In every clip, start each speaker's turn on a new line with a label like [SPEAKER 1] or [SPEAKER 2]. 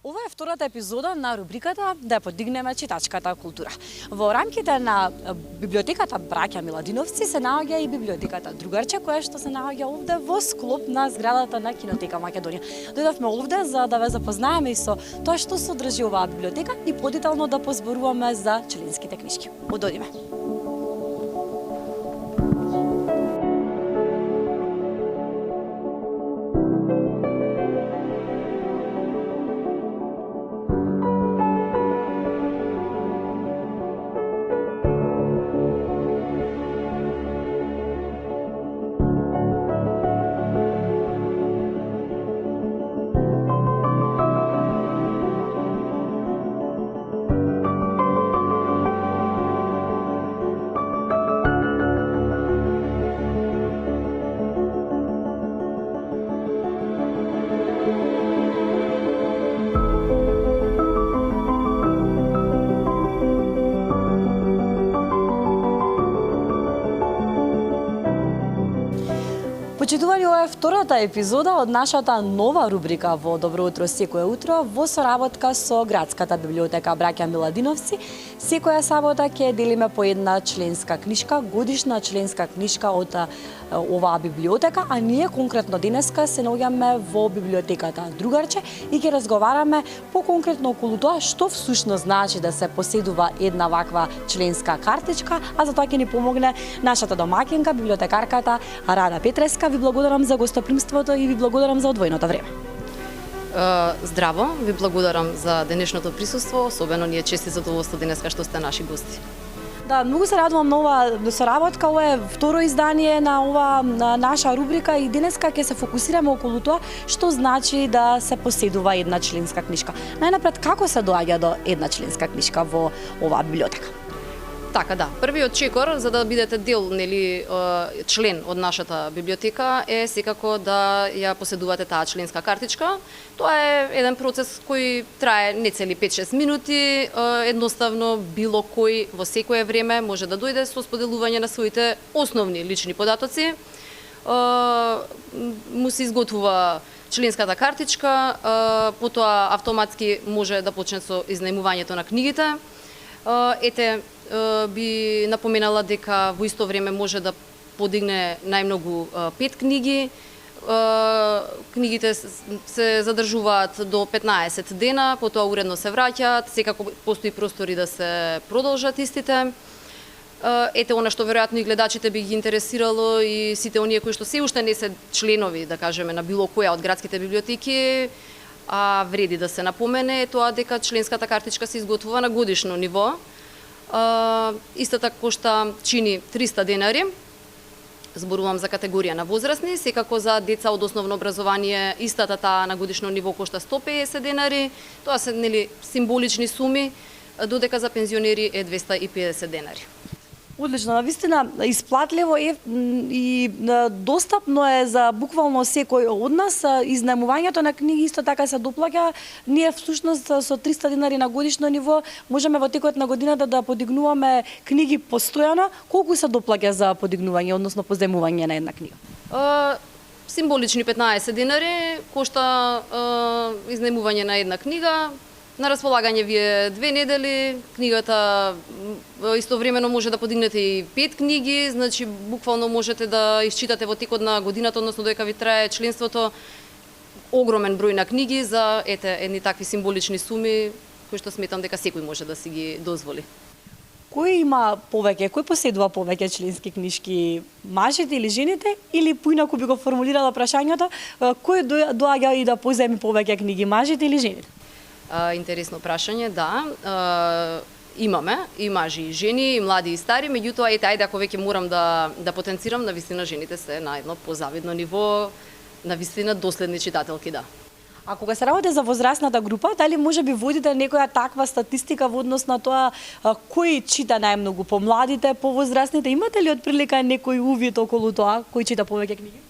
[SPEAKER 1] Ова е втората епизода на рубриката Да ја подигнеме читачката култура. Во рамките на библиотеката Браќа Миладиновци се наоѓа и библиотеката Другарче, која што се наоѓа овде во склоп на зградата на Кинотека Македонија. Дојдовме овде за да ве запознаеме и со тоа што содржи оваа библиотека и подетално да позборуваме за членските книжки. Ододиме. Почитувани, ова е втората епизода од нашата нова рубрика во Добро утро секое утро во соработка со Градската библиотека Браќа Миладиновци. Секоја сабота ќе делиме по една членска книжка, годишна членска книжка од оваа библиотека, а ние конкретно денеска се наоѓаме во библиотеката Другарче и ќе разговараме поконкретно околу тоа што всушност значи да се поседува една ваква членска картичка, а за тоа ќе ни помогне нашата домаќинка, библиотекарката Рада Петреска. Ви благодарам за гостопримството и ви благодарам за одвоеното време.
[SPEAKER 2] Здраво, ви благодарам за денешното присуство, особено ни е чест и задоволство денеска што сте наши гости.
[SPEAKER 1] Да, многу се радувам на ова соработка, ова е второ издание на ова наша рубрика и денеска ќе се фокусираме околу тоа што значи да се поседува една членска книжка. Најнапред, како се доаѓа до една членска книжка во оваа библиотека?
[SPEAKER 2] Така да, првиот чекор за да бидете дел, нели, член од нашата библиотека е секако да ја поседувате таа членска картичка. Тоа е еден процес кој трае не цели 5-6 минути, едноставно било кој во секое време може да дојде со споделување на своите основни лични податоци. Му се изготвува членската картичка, потоа автоматски може да почне со изнајмувањето на книгите. Би напоменала дека во исто време може да подигне најмногу 5 книги. Книгите се задржуваат до 15 дена, потоа уредно се враќаат, секако постои простори да се продолжат истите. Она што веројатно и гледачите би ги интересирало и сите оние кои што се уште не се членови, да кажеме, на било која од градските библиотеки, а вреди да се напомене е тоа дека членската картичка се изготвува на годишно ниво. Истата кошта чини 300 денари. Зборувам за категорија на возрастни, секако за деца од основно образование истата таа на годишно ниво кошта 150 денари. Тоа се, нели, символични суми, додека за пензионери е 250 денари.
[SPEAKER 1] Одлично, навистина исплатливо е и достапно е за буквално секој од нас. Изнајмувањето на книги исто така се доплаќа. Ние всушност со 300 денари на годишно ниво можеме во текот на годината да подигнуваме книги постојано. Колку се доплаќа за подигнување, односно позајмување на една книга?
[SPEAKER 2] Символични 15 денари кошта изнајмување на една книга. На располагање ви е 2 недели, книгата истовремено може да подигнете и 5 книги, значи буквално можете да исчитате во текот на годината, односно додека ви трае членството, огромен број на книги за едни такви символични суми кои што сметам дека секој може да си ги дозволи.
[SPEAKER 1] Кој има повеќе, кој поседува повеќе членски книжки, мажите или жените, или поинаку би го формулирала прашањето, кој доаѓа и да поземи повеќе книги, мажите или жените?
[SPEAKER 2] Интересно прашање, да. Имаме и мажи и жени, и млади и стари, меѓутоа ајде ако веќе морам да потенцирам, навистина жените се на едно позавидно ниво, навистина доследни читателки, да.
[SPEAKER 1] А кога се работи за возрастната група, дали може би водите некоја таква статистика во однос на тоа кој чита најмногу, по младите, по возрастните? Имате ли отприлика некој увид околу тоа кој чита повеќе книги?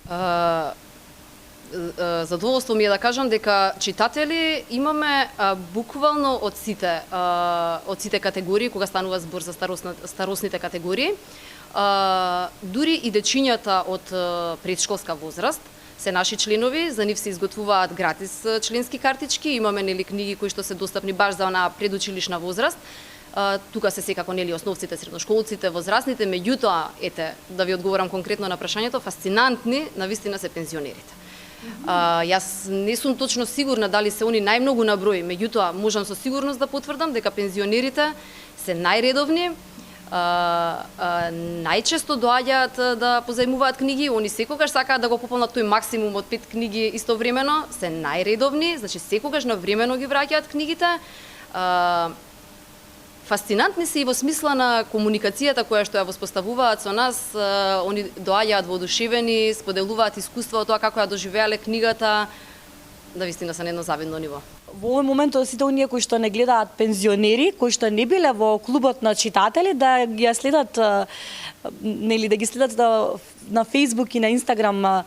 [SPEAKER 2] Задоволство ми е да кажам дека читатели имаме буквално од сите категории, кога станува збор за старосните категории. Дури и дечињата од предшколска возраст се наши членови, за нив се изготвуваат гратис членски картички, имаме нели книги кои што се достапни баш за онаа предучилишна возраст. Тука се секако нели основците, средношколците, возрастните, меѓутоа, ете, да ви одговорам конкретно на прашањето, фасцинантни навистина се пензионерите. Јас не сум точно сигурна дали се они најмногу на број, меѓутоа можам со сигурност да потврдам дека пензионерите се најредовни, најчесто доаѓаат да позајмуваат книги, они секогаш сакаат да го пополнат тој максимум од 5 книги истовремено, се најредовни, значи секогаш навремено ги враќаат книгите. Фасцинантни се и во смисла на комуникацијата која што ја воспоставуваат со нас, они доаѓаат воодушевени, споделуваат искуства од тоа како ја доживеале книгата, да вистина се на едно завидно ниво.
[SPEAKER 1] Во овој момент сите оние кои што не гледаат пензионери, кои што не биле во клубот на читатели, да ги следат нели да ги следат на Facebook и на Instagram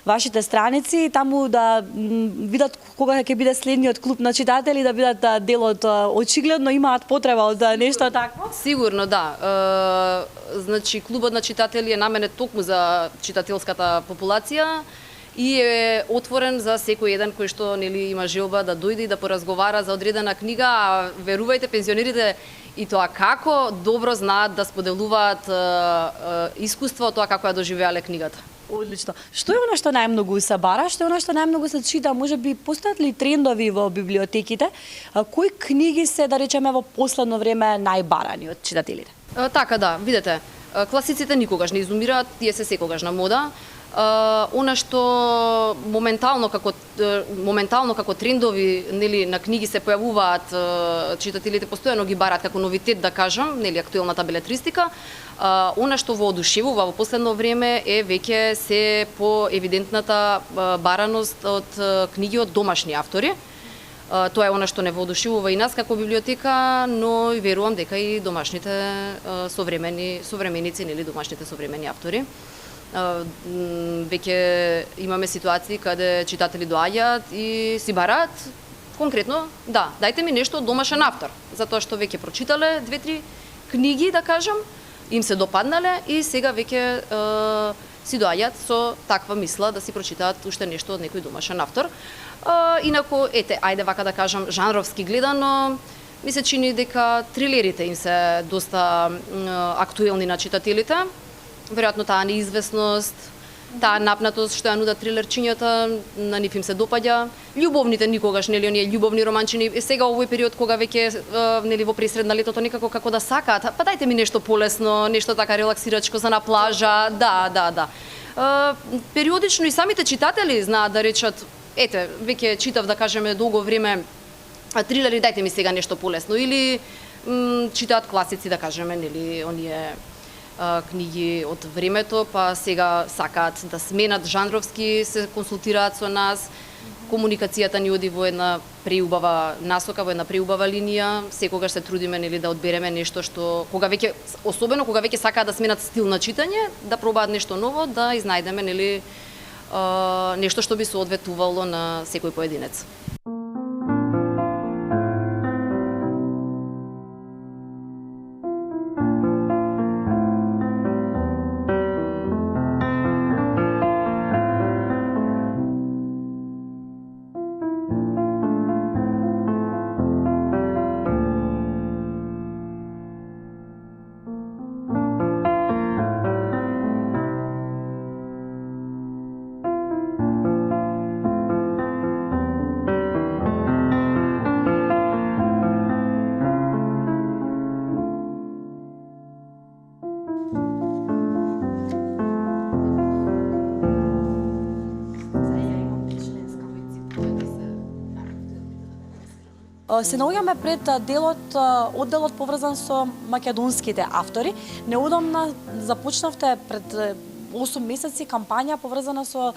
[SPEAKER 1] вашите страници, таму да видат кога ќе биде следниот клуб на читатели, да видат дел од очигледно имаат потреба од нешто такво?
[SPEAKER 2] Сигурно да. Значи клубот на читатели е наменет токму за читателската популација и е отворен за секој еден кој што нели има желба да дојде и да поразговара за одредена книга, а верувајте пензионерите и тоа како добро знаат да споделуваат искуство од тоа како ја доживеале книгата.
[SPEAKER 1] Одлично. Што е она што најмногу се бара, што е она што најмногу се чита? Можеби постојат ли трендови во библиотеките? Кои книги се, да речеме, во последно време најбарани од читателите?
[SPEAKER 2] Така да, видете, класиците никогаш не изумираат, тие се секогаш на мода. Она што моментално како трендови нели на книги се појавуваат, читателите постојано ги бараат како новитет, да кажам, нели актуелната белетристика. Она што воодушевува во последно време е веќе се по евидентната бараност од книги од домашни автори. Тоа е она што не воодушевува и нас како библиотека, но верувам дека и домашните современици, нели домашните современи автори. Веќе имаме ситуации каде читатели доаѓаат и си бараат конкретно, да, дајте ми нешто од домашен автор, затоа што веќе прочитале 2-3 книги, да кажам, им се допаднале и сега веќе си доаѓаат со таква мисла да си прочитаат уште нешто од некој домашен автор. Инаку, ете, ајде вака да кажам, жанровски гледано, ми се чини дека трилерите им се доста актуелни на читателите. Веројатно таа неизвестност, таа напнатост што ја нудат трилерчињата, на нив им се допаѓа. Љубовните никогаш, нели, оние љубовни романчини, сега овој период кога веќе нели во пресред на летото некако како да сакаат, па дајте ми нешто полесно, нешто така релаксирачко за на плажа. Да. Периодично и самите читатели знаат да речат, ете, веќе читав, да кажеме, долго време трилери, дајте ми сега нешто полесно, или читаат класици, да кажеме, нели, оние книги од времето, па сега сакаат да сменат жанровски, се консултираат со нас. Комуникацијата ни оди во една преубава насока, во една преубава линија. Секогаш се трудиме нели да одбереме нешто што особено кога веќе сакаат да сменат стил на читање, да пробаат нешто ново, да изнајдеме нели нешто што би се одветувало на секој поединец.
[SPEAKER 1] Се наоѓаме пред одделот поврзан со македонските автори. Неодамна започнавте пред 8 месеци кампања поврзана со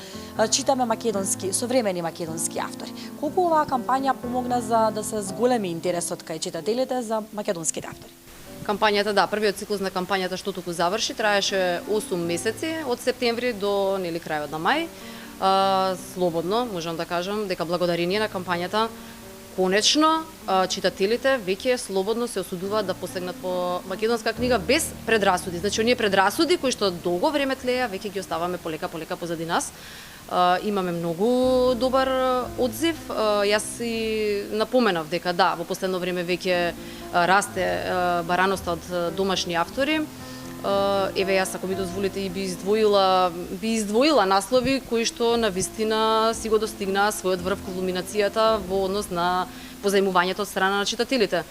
[SPEAKER 1] читаме македонски, современи македонски автори. Колку оваа кампања помогна за да се зголеми интересот кај читателите за македонските автори?
[SPEAKER 2] Кампањата, да, првиот циклус на кампањата што туку заврши, траеше 8 месеци, од септември до нели крајот на мај. Слободно можам да кажам дека благодарение на кампањата конечно читателите веќе слободно се осудуваат да посегнат по македонска книга без предрасуди. Значи оние предрасуди кои што долго време тлеа, веќе ги оставаме полека позади нас. Имаме многу добар одзив. Јас си напоменав дека да, во последно време веќе расте бараноста од домашни автори. Еве јас, ако ми дозволите, и би издвоила наслови кои што навистина си го достигнаа својот врв кулминацијата во однос на позајмувањето од страна на читателите.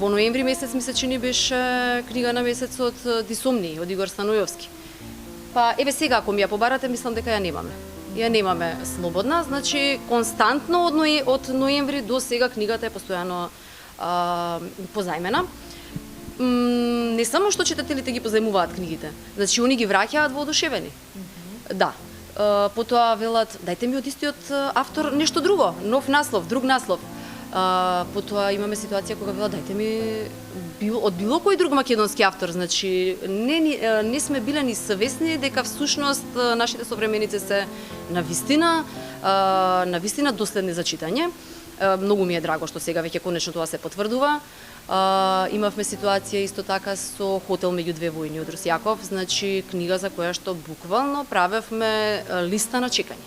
[SPEAKER 2] Во ноември месец ми се чини беше книга на месецот Дисомни од Игор Станојовски. Па еве сега ако ми ја побарате, мислам дека ја немаме. Ја немаме слободна, значи константно од ноември до сега книгата е постојано позајмена. Не само што читателите ги позајмуваат книгите, значи они ги враќаат воодушевени. Да. Потоа велат, дајте ми од истиот автор нешто друго, нов наслов, друг наслов. Потоа имаме ситуација кога велат, дајте ми од било кој друг македонски автор, значи не сме биле ни свесни дека всушност нашите современици се навистина доследни за читање. Многу ми е драго што сега веќе конечно тоа се потврдува. Имавме ситуација исто така со Хотел меѓу две војни од Русјаков, значи книга за која што буквално правевме листа на чекање.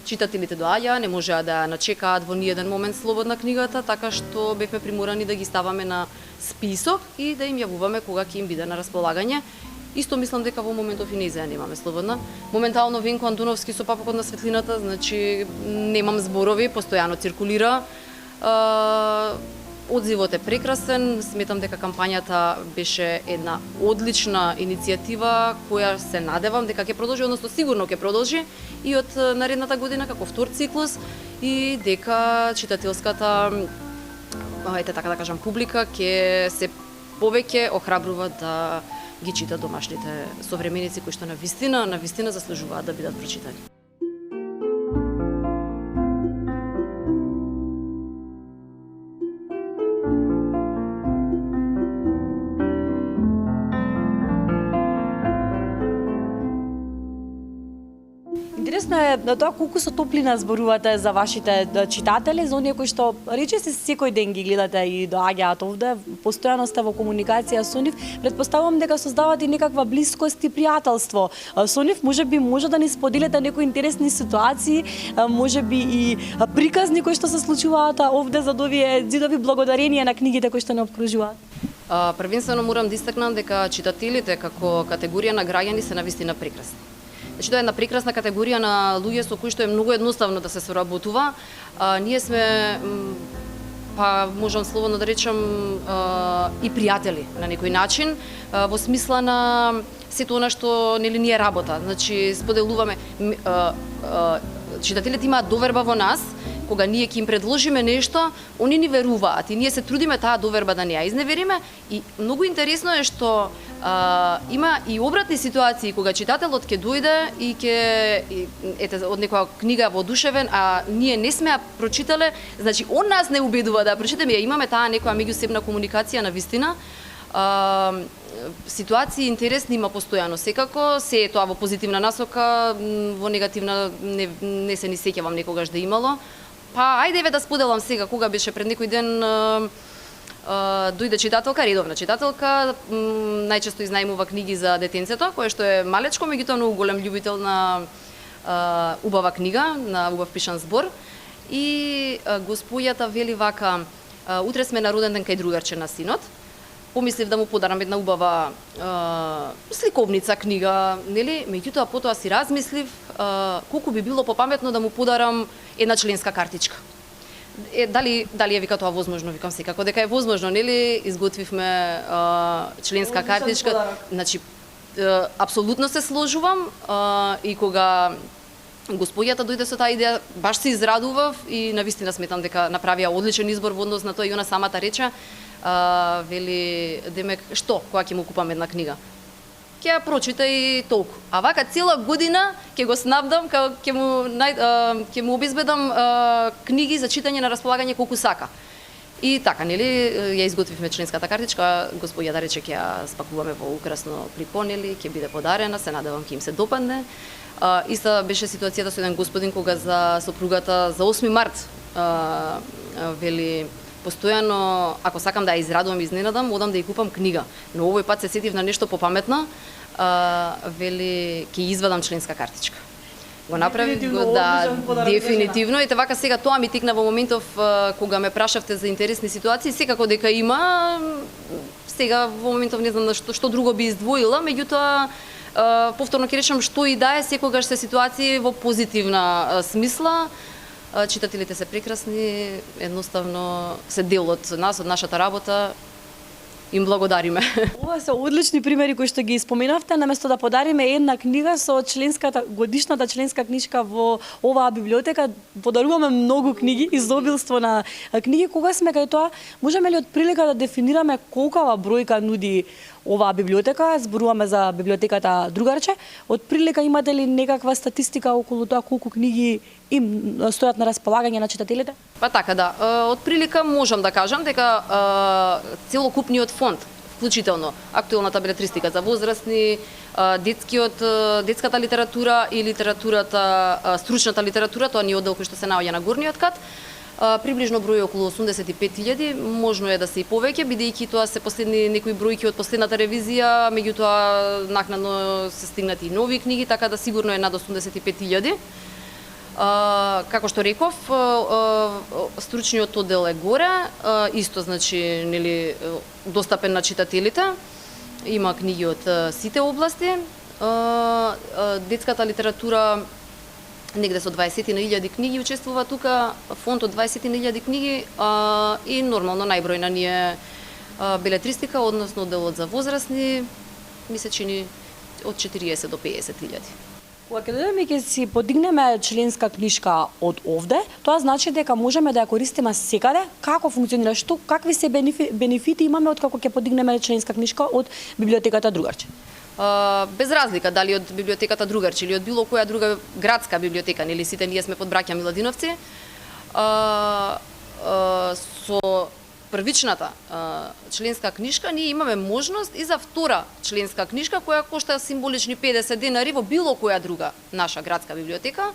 [SPEAKER 2] Читателите доаѓаа, не можеа да начекаат во ниеден момент слободна книгата, така што бевме приморани да ги ставаме на список и да им јавуваме кога ќе им биде на располагање. Исто мислам дека во моментов и нејзе немаме слободна. Моментално Венко Антоновски со Папокот на светлината, значи немам зборови, постојано циркулира. Одзивот е прекрасен, сметам дека кампањата беше една одлична иницијатива која се надевам дека ќе продолжи, односно сигурно ќе продолжи и од наредната година како втор циклус и дека читателската, ете така да кажам, публика ќе се повеќе охрабрува да ги читат домашните современици кои што навистина заслужуваат да бидат прочитани.
[SPEAKER 1] Интересно е тоа колку со топлина зборувате за вашите читатели, за оние кои што речиси секој ден ги гледате и доаѓаат овде, постојано сте во комуникација со нив. Предпоставувам дека создавате и некаква блискост и пријателство со нив. Можеби може да ни споделите некои интересни ситуации, можеби и приказни кои што се случуваат овде за овие ѕидови благодарение на книгите кои што не обкружуваат.
[SPEAKER 2] Првенствено морам да истакнам дека читателите како категорија на граѓани се навистина прекрасни. Значи тоа е една прекрасна категорија на луѓе со кои што е многу едноставно да се соработува. Ние сме, па можам слободно да речам, и пријатели на некој начин, во смисла на сето она што нели ни е работа. Значи споделуваме, читателите имаат доверба во нас, кога ние ќе им предложиме нешто, они ни веруваат и ние се трудиме таа доверба да не ја изневериме. И многу интересно е што има и обратни ситуации кога читателот ќе дојде и ете од некоја книга воодушевен, а ние не сме ја прочитале, значи он нас не убедува да ја прочитаме, имаме таа некоја меѓусебна комуникација на вистина. Ситуации интересни има постојано секако, се е тоа во позитивна насока, во негативна не се ни сеќавам некогаш да имало. Па ајде да споделам сега кога беше пред некој ден дојде читателка, редовна читателка, најчесто изнајмува книги за детенцето, кое што е малечко, меѓутоа многу голем љубител на убава книга, на убав пишан збор. И госпојата вели вака, утре сме на роден ден кај другарче на синот. Помислив да му подарам една убава сликовница, книга, нели? Меѓутоа потоа си размислив колку би било попаметно да му подарам една членска картичка. Дали е вика тоа возможно? Викам секако дека е возможно, нели? Изготвивме членска картичка. Значи апсолутно се сложувам и кога госпојата дојде со таа идеја, баш се израдував и навистина сметам дека направија одличен избор во однос на тоа и она самата рече. Вели, демек, што, кога ќе му купам една книга? Ќе ја прочита и толку. А вака цела година ќе го снабдам, ќе му обезбедам книги за читање на располагање колку сака. И така, нели, ја изготвивме членската картичка, господја да рече ќе ја спакуваме во украсно плико, нели, ќе биде подарена, се надевам ќе им се допадне. Иста беше ситуацијата со еден господин кога за сопругата за 8 март вели постојано, ако сакам да ја израдувам и изненадам, одам да ја купам книга. Но овој пат се сетив на нешто попаметно, вели ќе извадам членска картичка. Го направив го, да, дефинитивно. Ете вака сега тоа ми текна во моментов кога ме прашавте за интересни ситуации, секако дека има. Сега во моментов не знам што друго би издвоила, меѓутоа повторно ќе речам што и да е, секогаш се ситуации во позитивна смисла. Читателите се прекрасни, едноставно се дел од нас, од нашата работа. Им благодариме.
[SPEAKER 1] Ова се одлични примери кои што ги споменавте, наместо да подариме една книга со годишната членска книжка во оваа библиотека, подаруваме многу книги, изобилство на книги. Кога сме кај тоа, можеме ли од прилика да дефинираме колкава бројка нуди оваа библиотека? Зборуваме за библиотеката Другарче. Од прилика имате ли некаква статистика околу тоа колку книги им стојат на располагање на читателите?
[SPEAKER 2] Па така да, од прилика можам да кажам дека целокупниот фонд, вклучително актуелната белетристика за возрастни, детската литература и литературата, стручната литература, тоа ни оддел кој што се наоѓа на горниот кат, приближно број околу 85.000, можно е да се и повеќе, бидејќи тоа се последни некои бројки од последната ревизија, меѓутоа накнадно се стигнати и нови книги, така да сигурно е над 85.000. Како што реков, стручниот оддел е горе, исто значи нели достапен на читателите. Има книги од сите области. Детската литература негде со 20.000 книги учествува тука, фонд од 20.000 книги и нормално најбројна ни е белетристика, односно делот за возрастни, ми се чини од 40 до 50.000.
[SPEAKER 1] Кога ќе дојдеме ќе си подигнеме членска книжка од овде, тоа значи дека можеме да ја користиме секаде. Како функционира? Какви се бенефити имаме од како ќе подигнеме членска книжка од библиотеката Другарче?
[SPEAKER 2] Без разлика дали од библиотеката Другарче или од било која друга градска библиотека, нели сите ние сме под браќа Миладиновци, со првичната членска книжка ние имаме можност и за втора членска книжка која кошта символични 50 денари во било која друга наша градска библиотека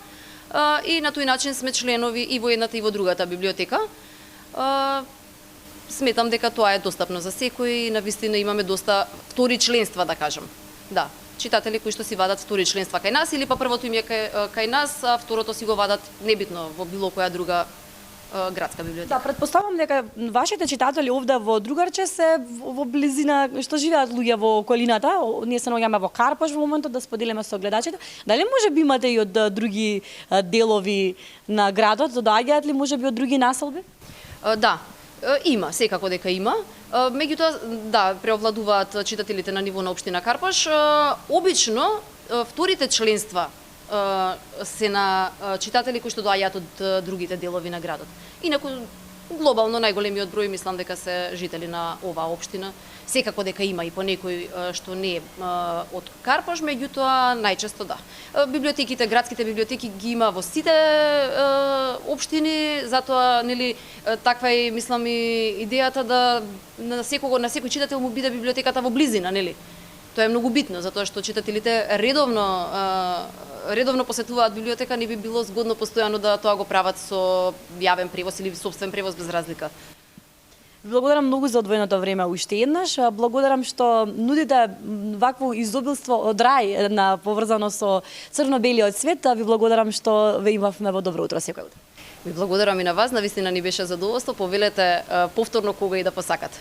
[SPEAKER 2] и на тој начин сме членови и во едната и во другата библиотека. Сметам дека тоа е достапно за секој и навистина имаме доста втори членства, да кажам. Да, читатели кои што си вадат втори членства кај нас или па првото им е кај нас, а второто си го вадат небитно во било која друга градска библиотека.
[SPEAKER 1] Да, претпоставам дека вашите читатели овде во Другарче се во близина, што живеат луѓе во околината. Ние се наоѓаме во Карпош во моментот да споделиме со гледачите. Дали може би имате и од други делови на градот, доаѓаат ли може би од други населби?
[SPEAKER 2] Да, има, секако дека има. Меѓутоа, да, преовладуваат читателите на ниво на општина Карпош. Обично, вторите членства се на читатели кои што доаѓаат од другите делови на градот. Инаку, глобално најголемиот број мислам дека се жители на оваа општина. Секако дека има и по некој што не е од Карпош, меѓутоа најчесто да. Библиотеките, градските библиотеки ги има во сите општини, затоа нели таква е мислам и идејата да на секој читател му биде библиотеката во близина, нели? Тоа е многу битно, затоа што читателите редовно посетуваат библиотека, не би било згодно постојано да тоа го прават со јавен превоз или сопствен превоз без разлика.
[SPEAKER 1] Благодарам многу за одвоеното време уште еднаш. Благодарам што нудите вакво изобилство од рај на поврзано со црно-белиот свет. Ви благодарам што ве имавме во Добро утро секој утро.
[SPEAKER 2] Ви благодарам и на вас, навистина ни беше задоволство. Повелете повторно кога и да посакате.